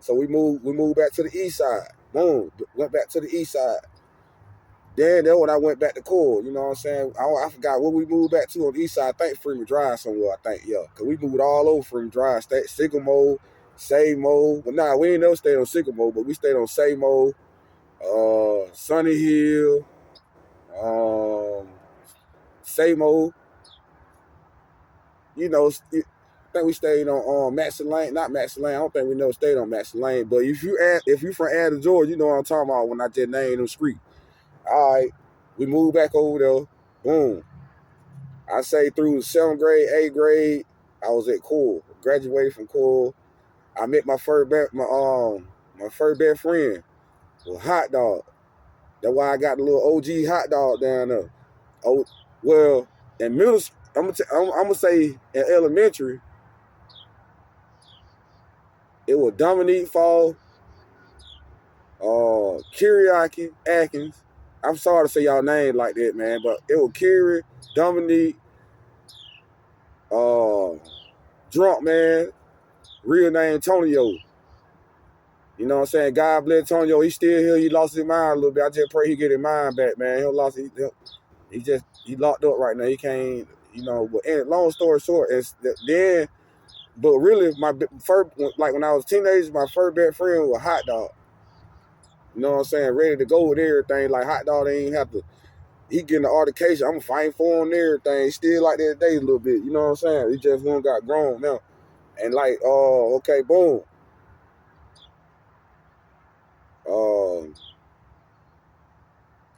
So we moved back to the east side. Boom, went back to the east side. Then when I went back to Core, you know what I'm saying? I forgot what we moved back to on the east side. I think Freeman Drive somewhere, I think, yeah. Because we moved all over Freeman Drive. Sycamore, Seymour. Well, nah, we ain't never stayed on Sycamore, but we stayed on Seymour, Sunny Hill, um, Seymour. You know, I think we stayed on Matson Lane. Not Matson Lane. I don't think we never stayed on Matson Lane. But if you from Atlanta, Georgia, you know what I'm talking about when I just named them street. All right, we moved back over there. Boom. I say through 7th grade, 8th grade, I was at Cool. Graduated from Cool. I met my first best friend was Hot Dog. That's why I got the little OG Hot Dog down there. Oh, well, in middle, I'm gonna say in elementary, it was Dominique Fall, Kiriaki Atkins. I'm sorry to say y'all name like that, man, but it was Kiri, Dominique, Drunk Man, real name Tonio. You know what I'm saying? God bless Tonio. He's still here. He lost his mind a little bit. I just pray he get his mind back, man. He locked up right now. He can't, but long story short, but really my first, like when I was a teenager, my first best friend was Hot Dog. You know what I'm saying? Ready to go with everything. Like Hot Dog, they ain't have to, he getting the altercation. I'm fighting for him and everything. He still like that today a little bit. You know what I'm saying? He just one got grown now. And like, okay, boom. All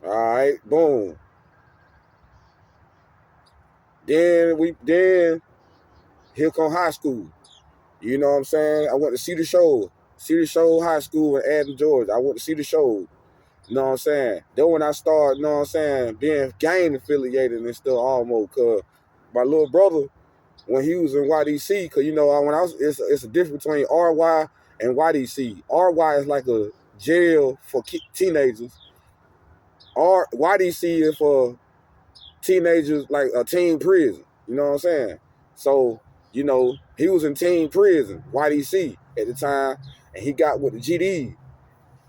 right, boom. Then here come high school. You know what I'm saying? I went to Cedar Show High School in Athens, Georgia. I went to Cedar Show. You know what I'm saying? Then when I started, you know what I'm saying, being gang affiliated and stuff almost, cause my little brother, when he was in YDC, cause when I was, it's a difference between RY and YDC. RY is like a jail for teenagers. YDC is for teenagers, like a teen prison. You know what I'm saying? So, he was in teen prison, YDC at the time, and he got with the GD.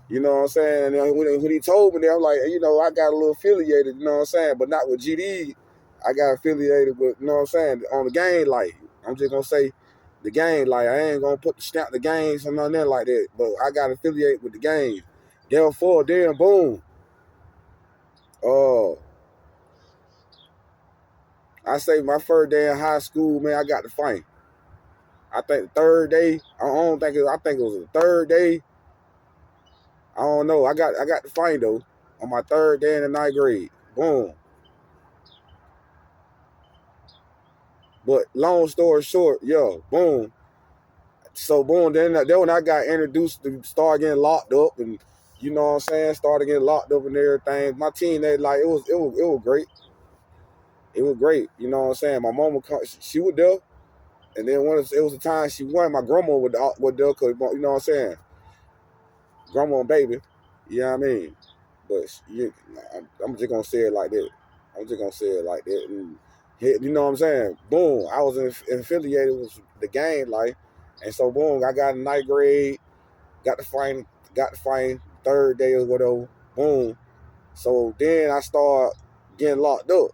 You know what I'm saying? And then when he told me that, I'm like, I got a little affiliated, you know what I'm saying? But not with GD. I got affiliated with, you know what I'm saying, on the gang light. I'm just going to say the gang light. I ain't going to put the stamp the gangs or nothing like that. But I got affiliated with the gang. Therefore, then, boom. I say my first day in high school, man, I got to fight. I think the third day, I think it was the third day. I don't know. I got the fight though on my third day in the 9th grade. Boom. But long story short, boom. So boom, then when I got introduced to start getting locked up and you know what I'm saying, started getting locked up and everything. My teenage like it was great. It was great. You know what I'm saying? My mama she was there. And then it was the time she won, my grandma would there, cause you know what I'm saying? Grandma and baby. You know what I mean? But I'm just gonna say it like that. I'm just gonna say it like that. And you know what I'm saying? Boom. I was affiliated with the gang, like, and so boom, I got in 9th grade, got the fine third day or whatever. Boom. So then I start getting locked up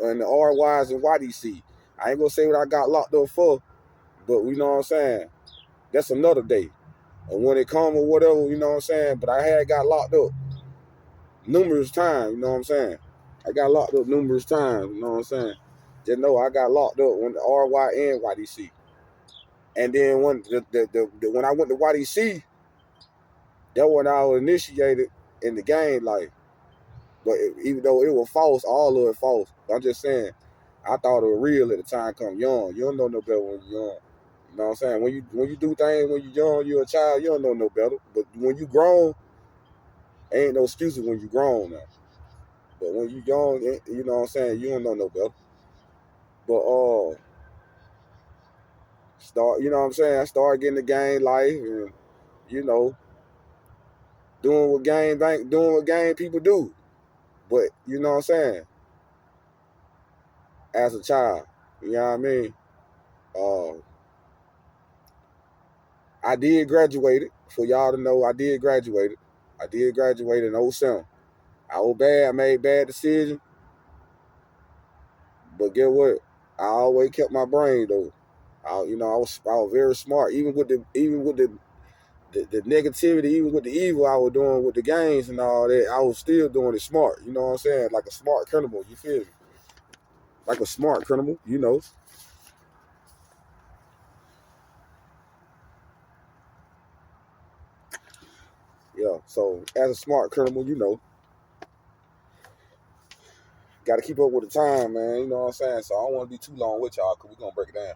in the RYs and YDC. I ain't gonna say what I got locked up for, but you know what I'm saying? That's another day. And when it come or whatever, you know what I'm saying? But I had got locked up numerous times, you know what I'm saying? I got locked up numerous times, you know what I'm saying? Just know I got locked up when the RY and YDC. And then when when I went to YDC, that when I was initiated in the game, like, but even though it was false, all of it false. I'm just saying, I thought it was real at the time. Come young, you don't know no better when you're young. You know what I'm saying? When you do things when you're young, you're a child, you don't know no better. But when you grown, ain't no excuses when you grown now. But when you young, you know what I'm saying, you don't know no better. But you know what I'm saying, I started getting the game life and you know, doing what game people do. But you know what I'm saying, as a child, you know what I mean? Uh I did graduate. For y'all to know, I did graduate. I did graduate in 07. I was bad. I made bad decisions. But get what? I always kept my brain though. I was very smart. Even with the negativity, even with the evil I was doing with the games and all that, I was still doing it smart. You know what I'm saying? Like a smart criminal. You feel me? Like a smart criminal. Yeah. So as a smart criminal, got to keep up with the time, man. You know what I'm saying? So I don't want to be too long with y'all because we're gonna break it down.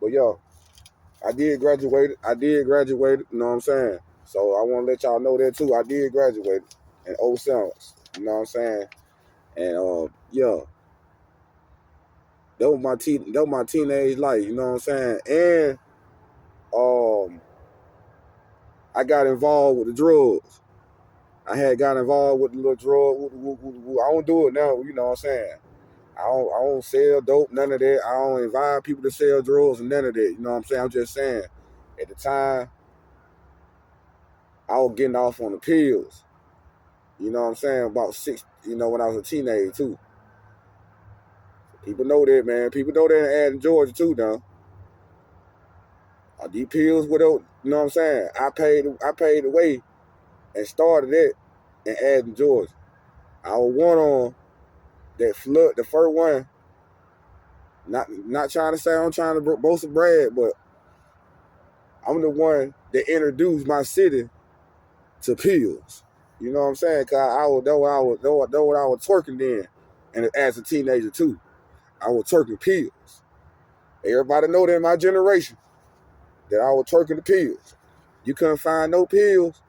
But yo, I did graduate. I did graduate. You know what I'm saying? So I want to let y'all know that too. I did graduate in '07. You know what I'm saying? And yeah, that was my teenage life. You know what I'm saying? And I got involved with the drugs. I had got involved with the little drug. I don't do it now. You know what I'm saying? I don't sell dope, none of that. I don't invite people to sell drugs and none of that. You know what I'm saying? I'm just saying, at the time, I was getting off on the pills. You know what I'm saying? About six, when I was a teenager too. People know that, man. People know that in Georgia too, now. These pills without, you know what I'm saying? I paid the way and started it in Athens, Georgia. I was one on that flood, the first one. Not trying to say I'm trying to boast of brag, but I'm the one that introduced my city to pills. You know what I'm saying? Cause I was know what I was twerking then, and as a teenager too, I was twerking pills. Everybody know that in my generation that I was twerking the pills. You couldn't find no pills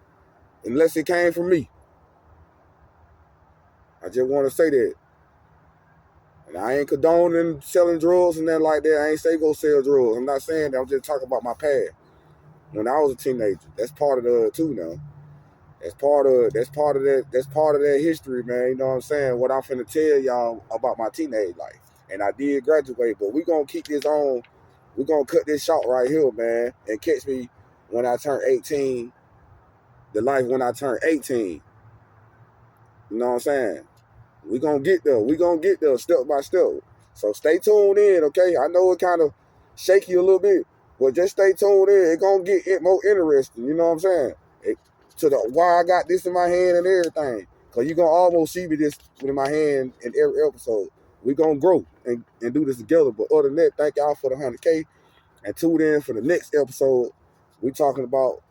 unless it came from me. I just want to say that. And I ain't condoning selling drugs and that like that. I ain't say go sell drugs. I'm not saying that. I'm just talking about my past. When I was a teenager, that's part of the too now. That's part of that history, man. You know what I'm saying? What I'm finna tell y'all about my teenage life. And I did graduate, but we gonna keep this on. We gonna cut this short right here, man, and catch me when I turn 18. The life when I turn 18. You know what I'm saying? We gonna get there. We gonna get there step by step. So stay tuned in, okay? I know it kind of shaky a little bit, but just stay tuned in. It gonna get more interesting. You know what I'm saying? To the why I got this in my hand and everything. Cause you gonna almost see me this in my hand in every episode. We gonna grow and do this together. But other than that, thank y'all for the 100K and tune in for the next episode. We talking about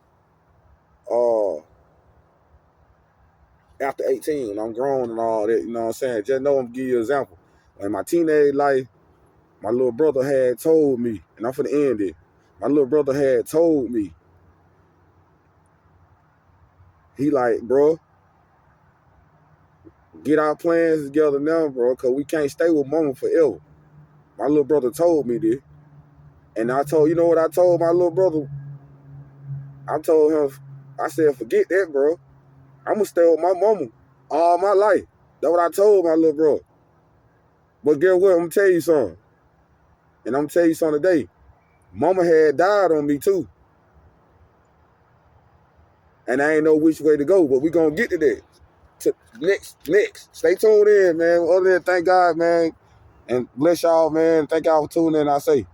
uh after 18 when I'm grown and all that. You know what I'm saying? Just know I'm gonna give you an example. In my teenage life, my little brother had told me, and I'm finna end it. My little brother had told me, he like, bro, get our plans together now, bro, cause we can't stay with mama forever. My little brother told me this. And you know what I told my little brother? I told him, I said, forget that, bro. I'm gonna stay with my mama all my life. That's what I told my little bro. But guess what? I'm gonna tell you something. And I'm gonna tell you something today. Mama had died on me too. And I ain't know which way to go, but we gonna get to that. Next. Stay tuned in, man. Other than thank God, man. And bless y'all, man. Thank y'all for tuning in, I say.